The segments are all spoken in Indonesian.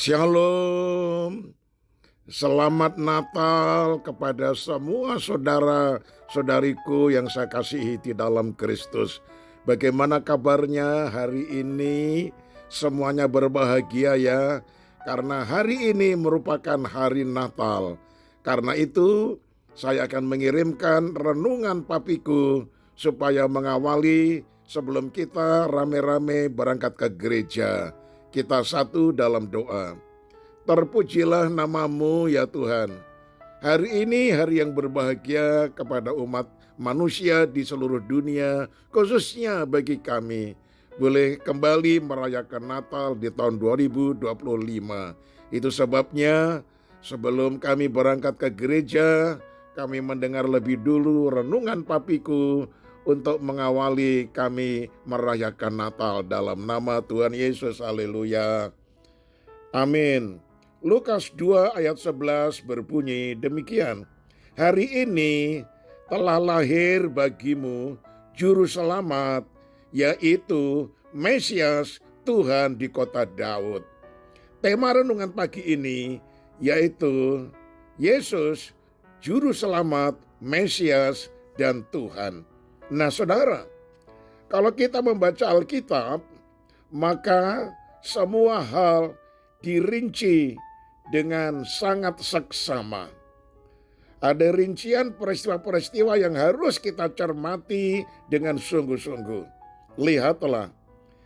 Shalom, selamat Natal kepada semua saudara-saudariku yang saya kasihi di dalam Kristus. Bagaimana kabarnya hari ini? Semuanya berbahagia ya, karena hari ini merupakan hari Natal. Karena itu, saya akan mengirimkan renungan papiku supaya mengawali sebelum kita rame-rame berangkat ke gereja. Kita satu dalam doa. Terpujilah namamu ya Tuhan. Hari ini hari yang berbahagia kepada umat manusia di seluruh dunia, khususnya bagi kami. Boleh kembali merayakan Natal di tahun 2025. Itu sebabnya sebelum kami berangkat ke gereja, kami mendengar lebih dulu renungan papiku untuk mengawali kami merayakan Natal dalam nama Tuhan Yesus. Haleluya. Amin. Lukas 2 ayat 11 berbunyi demikian. Hari ini telah lahir bagimu juru selamat, yaitu Mesias Tuhan di kota Daud. Tema renungan pagi ini yaitu Yesus, juru selamat, Mesias, dan Tuhan. Nah saudara, kalau kita membaca Alkitab, maka semua hal dirinci dengan sangat seksama. Ada rincian peristiwa-peristiwa yang harus kita cermati dengan sungguh-sungguh. Lihatlah,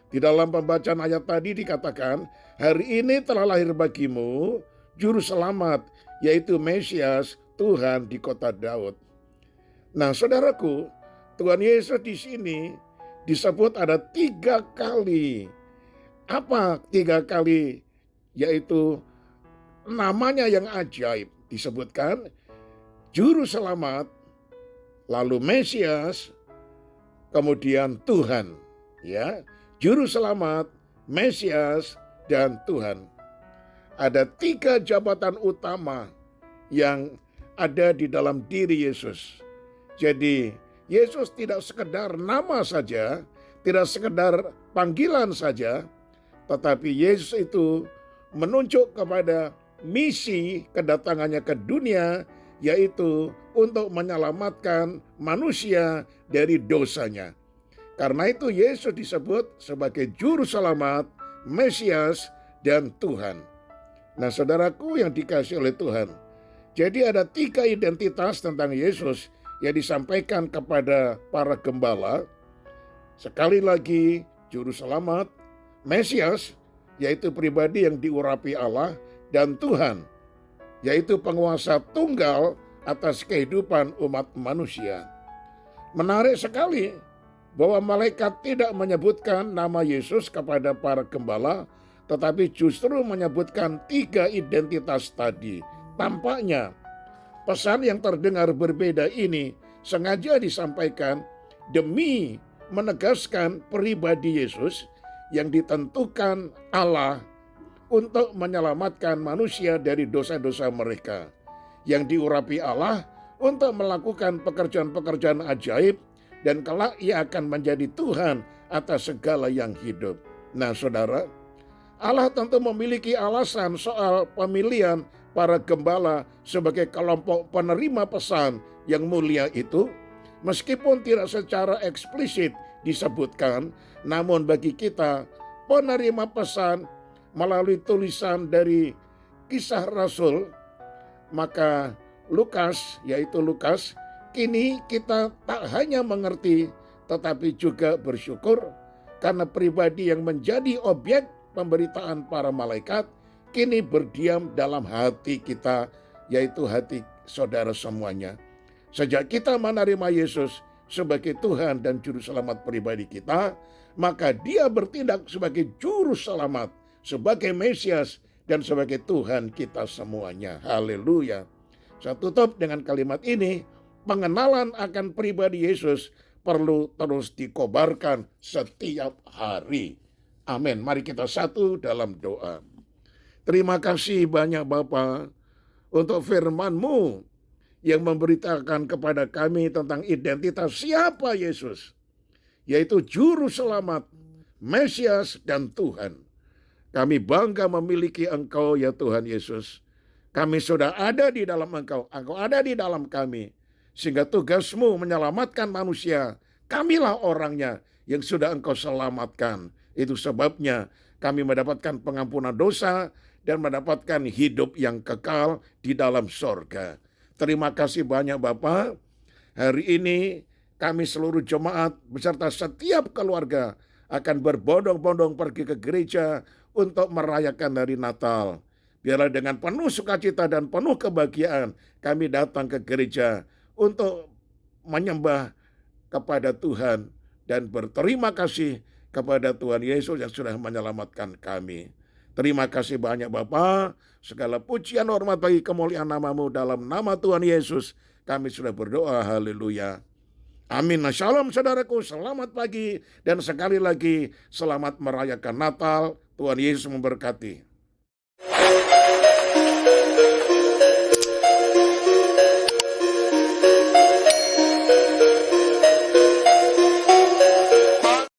di dalam pembacaan ayat tadi dikatakan, hari ini telah lahir bagimu juru selamat, yaitu Mesias Tuhan di kota Daud. Nah saudaraku, Tuhan Yesus di sini disebut ada 3 kali. Apa 3 kali? Yaitu namanya yang ajaib disebutkan juru selamat, lalu Mesias, kemudian Tuhan. Ya, juru selamat, Mesias, dan Tuhan. Ada 3 jabatan utama yang ada di dalam diri Yesus. Jadi Yesus tidak sekedar nama saja, tidak sekedar panggilan saja, tetapi Yesus itu menunjuk kepada misi kedatangannya ke dunia, yaitu untuk menyelamatkan manusia dari dosanya. Karena itu Yesus disebut sebagai juru selamat, Mesias, dan Tuhan. Nah saudaraku yang dikasihi oleh Tuhan, jadi ada 3 identitas tentang Yesus yang disampaikan kepada para gembala. Sekali lagi, juru selamat, Mesias, yaitu pribadi yang diurapi Allah, dan Tuhan, yaitu penguasa tunggal atas kehidupan umat manusia. Menarik sekali bahwa malaikat tidak menyebutkan nama Yesus kepada para gembala, tetapi justru menyebutkan 3 identitas tadi. Tampaknya pesan yang terdengar berbeda ini sengaja disampaikan demi menegaskan pribadi Yesus yang ditentukan Allah untuk menyelamatkan manusia dari dosa-dosa mereka, yang diurapi Allah untuk melakukan pekerjaan-pekerjaan ajaib, dan kelak ia akan menjadi Tuhan atas segala yang hidup. Nah saudara, Allah tentu memiliki alasan soal pemilihan para gembala sebagai kelompok penerima pesan yang mulia itu, meskipun tidak secara eksplisit disebutkan, namun bagi kita penerima pesan melalui tulisan dari Kisah Rasul, maka Lukas, yaitu Lukas, kini kita tak hanya mengerti tetapi juga bersyukur karena pribadi yang menjadi objek pemberitaan para malaikat kini berdiam dalam hati kita, yaitu hati saudara semuanya. Sejak kita menerima Yesus sebagai Tuhan dan Juru Selamat pribadi kita, maka Dia bertindak sebagai Juru Selamat, sebagai Mesias, dan sebagai Tuhan kita semuanya. Haleluya. Saya tutup dengan kalimat ini, pengenalan akan pribadi Yesus perlu terus dikobarkan setiap hari. Amin. Mari kita satu dalam doa. Terima kasih banyak Bapa untuk firman-Mu yang memberitakan kepada kami tentang identitas siapa Yesus, yaitu Juru Selamat, Mesias, dan Tuhan. Kami bangga memiliki Engkau ya Tuhan Yesus. Kami sudah ada di dalam Engkau, Engkau ada di dalam kami. Sehingga tugasmu menyelamatkan manusia, kamilah orangnya yang sudah Engkau selamatkan. Itu sebabnya kami mendapatkan pengampunan dosa dan mendapatkan hidup yang kekal di dalam sorga. Terima kasih banyak Bapak. Hari ini kami seluruh jemaat beserta setiap keluarga akan berbondong-bondong pergi ke gereja untuk merayakan hari Natal. Biarlah dengan penuh sukacita dan penuh kebahagiaan kami datang ke gereja untuk menyembah kepada Tuhan dan berterima kasih kepada Tuhan Yesus yang sudah menyelamatkan kami. Terima kasih banyak Bapa. Segala pujian hormat bagi kemuliaan nama-Mu dalam nama Tuhan Yesus. Kami sudah berdoa. Haleluya. Amin. Nah, shalom saudaraku. Selamat pagi dan sekali lagi selamat merayakan Natal. Tuhan Yesus memberkati.